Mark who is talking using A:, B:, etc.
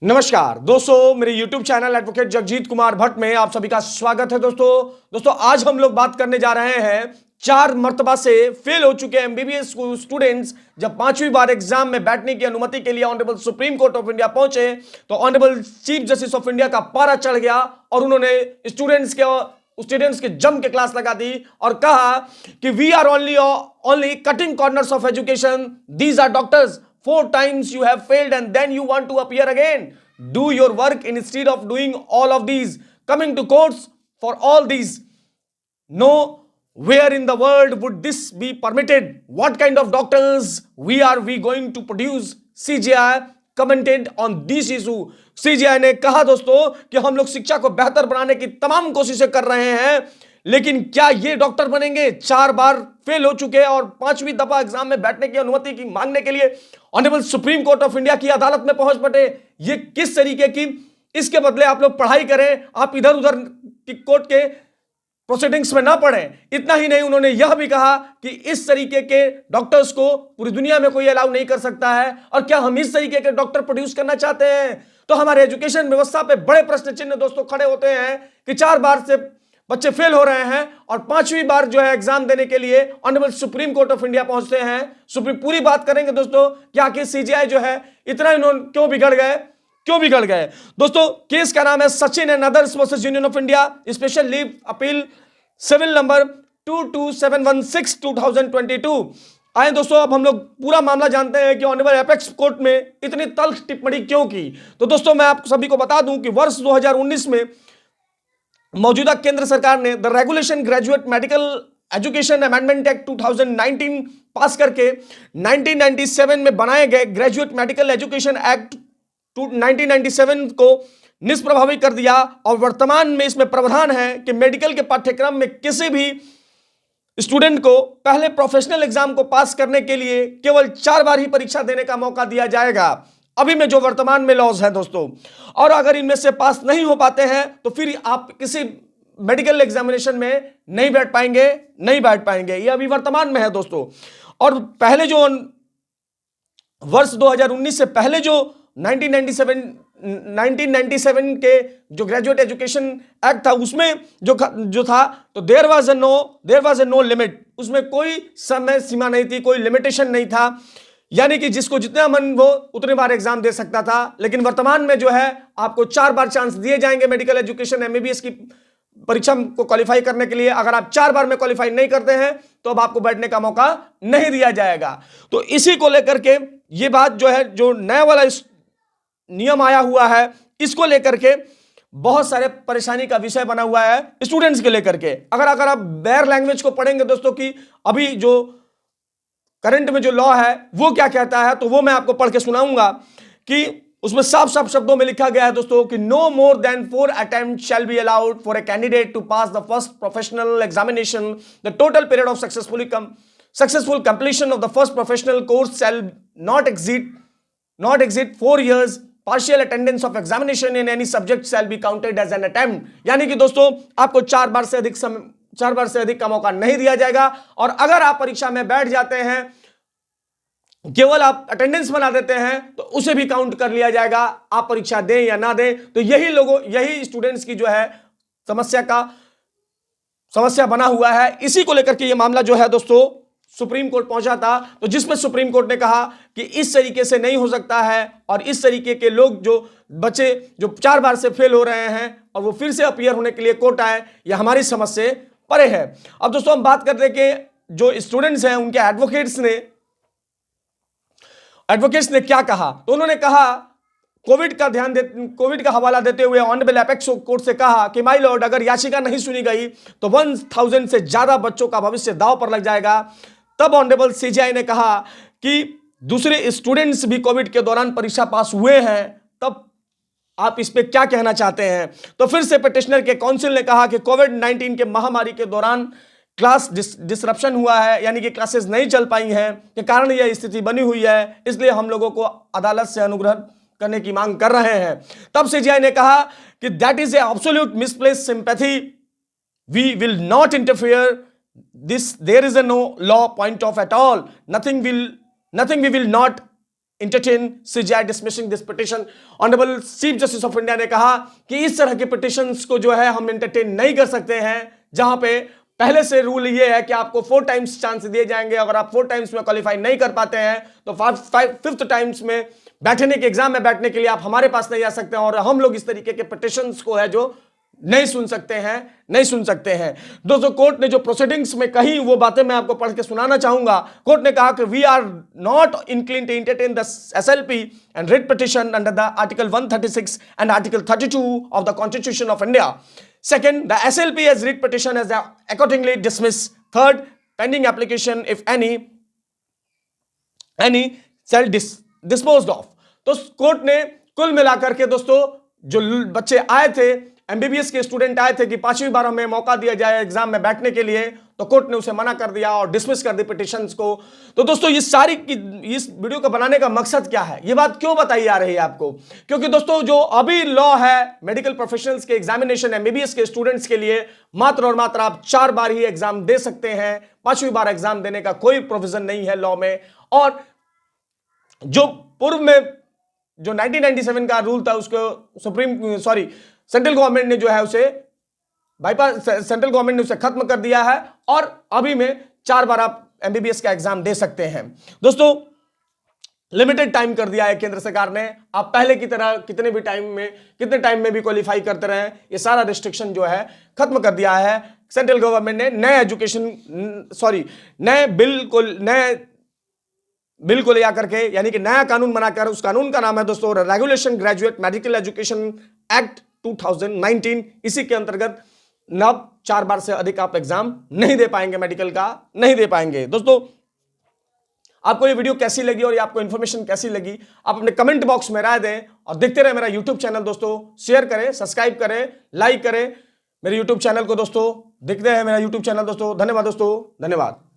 A: नमस्कार दोस्तों, मेरे YouTube channel advocate Jagjit Kumar Bhatt में आप सभी का स्वागत है। दोस्तों आज हम लोग बात करने जा रहे हैं 4 मर्तबा से फेल हो चुके एमबीबीएस स्टूडेंट्स जब 5वीं बार एग्जाम में बैठने की अनुमति के लिए honourable supreme court of India पहुंचे तो honourable chief justice of India का पारा चढ़ गया और उन्होंने स्टूडेंट्स के जम के क्लास लगा दी और कहा कि we are only cutting corners of education, these are doctors, 4 times you have failed and then you want to appear again. Do your work instead of doing all of these, coming to courts for all these. No, where in the world would this be permitted? What kind of doctors we going to produce? CJI commented on this issue. CJI ने कहा दोस्तों कि हम लोग शिक्षा को बेहतर बनाने की तमाम कोशिशें कर रहे हैं, लेकिन क्या ये डॉक्टर बनेंगे? 4 बार फेल हो चुके हैं और 5वीं दफा एग्जाम में बैठने की अनुमति की मांगने के लिए honourable supreme court of India की अदालत में पहुंच पड़े। ये किस तरीके की, इसके बदले आप लोग पढ़ाई करें, आप इधर उधर की कोर्ट के प्रोसीडिंग्स में ना पढ़ें। इतना ही नहीं, उन्होंने यह भी कहा कि इस तरीके के डॉक्टर्स को पूरी दुनिया में कोई अलाउ नहीं कर सकता है। और क्या हम इस तरीके के डॉक्टर प्रोड्यूस करना चाहते हैं? तो हमारे एजुकेशन व्यवस्था पे बड़े प्रश्न चिन्ह दोस्तों खड़े होते हैं कि 4 बार से बच्चे फेल हो रहे हैं और 5वीं बार जो है एग्जाम देने के लिए honourable supreme court of India पहुंचते हैं। पूरी बात करेंगे दोस्तों कि आखिर सीजीआई जो है इतना इन्होंने क्यों बिगड़ गए। दोस्तों केस का नाम है Sachin and others versus Union of India, special leave appeal civil number 22716 2022। आए दोस्तों, अब हम लोग पूरा मामला जानते हैं कि ऑनरेबल एपेक्स कोर्ट में इतनी तल्ख टिप्पणी क्यों की। तो दोस्तों मैं आप सभी को बता दूं कि वर्ष 2019 में मौजूदा केंद्र सरकार ने the regulation graduate medical education amendment act 2019 पास करके 1997 में बनाए गए ग्रेजुएट मेडिकल एजुकेशन एक्ट 1997 को निष्प्रभावी कर दिया और वर्तमान में इसमें प्रावधान है कि मेडिकल के पाठ्यक्रम में किसी भी स्टूडेंट को पहले प्रोफेशनल एग्जाम को पास करने के लिए केवल 4 बार ही परीक्षा देने का मौका दिया जाएगा, अभी में जो वर्तमान में लॉज है दोस्तों। और अगर इनमें से पास नहीं हो पाते हैं तो फिर आप किसी मेडिकल एग्जामिनेशन में नहीं बैठ पाएंगे। ये अभी वर्तमान में है दोस्तों। और पहले जो वर्ष 2019 से पहले जो 1997 के जो ग्रेजुएट एजुकेशन एक्ट था उसमें जो था तो there was a no limit, उसमें कोई समय सीमा नहीं थी, कोई लिमिटेशन नहीं था, यानी कि जिसको जितना मन वो उतने बार एग्जाम दे सकता था। लेकिन वर्तमान में जो है आपको 4 बार चांस दिए जाएंगे मेडिकल एजुकेशन एमबीबीएस की परीक्षा को क्वालिफाई करने के लिए। अगर आप 4 बार में क्वालिफाई नहीं करते हैं तो अब आपको बैठने का मौका नहीं दिया जाएगा। तो इसी को लेकर के ये बात जो है, जो नया वाला नियम आया हुआ है, इसको लेकर के बहुत सारे परेशानी का विषय बना हुआ है स्टूडेंट्स के लेकर के। अगर आप बेयर लैंग्वेज को पढ़ेंगे दोस्तों कि अभी जो करंट में जो लॉ है वो क्या कहता है, तो वो मैं आपको पढ़ के सुनाऊंगा कि उसमें साफ शब्दों में लिखा गया है दोस्तों कि no more than 4 attempt shall be allowed for a candidate to pass the first professional examination. The total period of successful completion of the first professional course shall not exceed 4 years। Partial attendance of examination in any subject shall be counted as an attempt. यानी कि दोस्तों आपको 4 बार से अधिक का मौका नहीं दिया जाएगा। और अगर आप परीक्षा में बैठ जाते हैं, केवल आप अटेंडेंस बना देते हैं, तो उसे भी काउंट कर लिया जाएगा, आप परीक्षा दें या ना दें। तो यही स्टूडेंट्स की जो है समस्या बना हुआ है। इसी को लेकर के ये मामला जो है दोस्तों सुप्रीम कोर्ट पहुंचा था, तो जिसमें सुप्रीम कोर्ट ने कहा कि इस तरीके से नहीं हो सकता है और इस तरीके के लोग जो बच्चे जो 4 बार से फेल हो रहे हैं और वो फिर से अपीयर होने के लिए कोर्ट आए, यह हमारी समझ से परे है। अब दोस्तों हम बात करते हैं कि जो स्टूडेंट्स हैं उनके एडवोकेट्स ने क्या कहा। तो उन्होंने कहा, कोविड का हवाला देते हुए ऑनरेबल एपेक्स कोर्ट से कहा कि माय लॉर्ड, अगर याचिका नहीं सुनी गई तो 1000 से ज्यादा बच्चों का भविष्य दांव पर लग जाएगा। तब ऑनरेबल सीजीआई ने कहा कि दूसरे स्टूडेंट्स भी कोविड के दौरान परीक्षा पास हुए हैं, तब आप इस पे क्या कहना चाहते हैं। तो फिर से पिटिशनर के काउंसिल ने कहा कि कोविड-19 के महामारी के दौरान क्लास डिसरप्शन हुआ है, यानी कि क्लासेस नहीं चल पाई हैं, के कारण यह स्थिति बनी हुई है, इसलिए हम लोगों को अदालत से अनुग्रह करने की मांग कर रहे हैं। तब सीजीआई ने कहा कि that is a absolute misplaced sympathy, we will not interfere this, there is a no law point of at all, nothing we will not entertain CJI dismissing this petition. Honourable chief justice of India ने कहा कि इस तरह के petitions को जो है हम एंटरटेन नहीं कर सकते हैं, जहां पे पहले से रूल ये है कि आपको 4 टाइम्स चांस दिए जाएंगे। अगर आप 4 टाइम्स में क्वालिफाई नहीं कर पाते हैं तो 5th टाइम्स में बैठने के एग्जाम में बैठने के लिए आप हमारे पास नहीं आ सकते हैं, और हम लोग इस तरीके के पिटिशंस को है जो नहीं सुन सकते हैं। दोस्तों, कोर्ट ने जो प्रोसीडिंग्स में कही वो बातें मैं आपको पढ़ के सुनाना चाहूंगा। कोर्ट ने कहा कि we are not inclined to entertain the SLP and writ petition under the article 136 and article 32 of the constitution of India. Second, the SLP as writ petition is accordingly dismissed. Third, pending application if any shall disposed of. तो court ने कुल मिलाकर के दोस्तों जो बच्चे आए थे, एमबीबीएस के स्टूडेंट आए थे कि 5वीं बार हमें मौका दिया जाए एग्जाम में बैठने के लिए, तो कोर्ट ने उसे मना कर दिया और डिसमिस कर दी पिटिशंस को। तो दोस्तों इस वीडियो को बनाने का मकसद क्या है, ये बात क्यों बताई जा रही है आपको? क्योंकि दोस्तों जो अभी लॉ है मेडिकल प्रोफेशनल्स के एग्जामिनेशन एमबीबीएस के स्टूडेंट्स के लिए मात्र और मात्र आप 4 बार ही एग्जाम दे सकते हैं। 5वीं बार एग्जाम देने का कोई प्रोविजन नहीं है लॉ में। और जो पूर्व में जो 1997 का रूल था उसको सेंट्रल गवर्नमेंट ने जो है उसे सेंट्रल गवर्नमेंट ने उसे खत्म कर दिया है, और अभी में 4 बार आप एमबीबीएस का एग्जाम दे सकते हैं। दोस्तों लिमिटेड टाइम कर दिया है केंद्र सरकार ने, आप पहले की तरह कितने टाइम में भी क्वालिफाई करते रहें, ये सारा रिस्ट्रिक्शन जो है खत्म कर दिया है। सेंट्रल गवर्नमेंट ने नए बिल को ले आकर के, यानी कि नया कानून बनाकर, उस कानून का नाम है दोस्तों regulation graduate medical education act 2019। इसी के अंतर्गत अब 4 बार से अधिक आप एग्जाम नहीं दे पाएंगे, मेडिकल का नहीं दे पाएंगे। दोस्तों आपको ये वीडियो कैसी लगी और ये आपको इंफॉर्मेशन कैसी लगी, आप अपने कमेंट बॉक्स में राय दें, और देखते रहे मेरा यूट्यूब चैनल दोस्तों। शेयर करें, सब्सक्राइब करें, लाइक करें मेरे यूट्यूब चैनल को दोस्तों। देखते हैं मेरा यूट्यूब चैनल दोस्तों। धन्यवाद दोस्तों, धन्यवाद।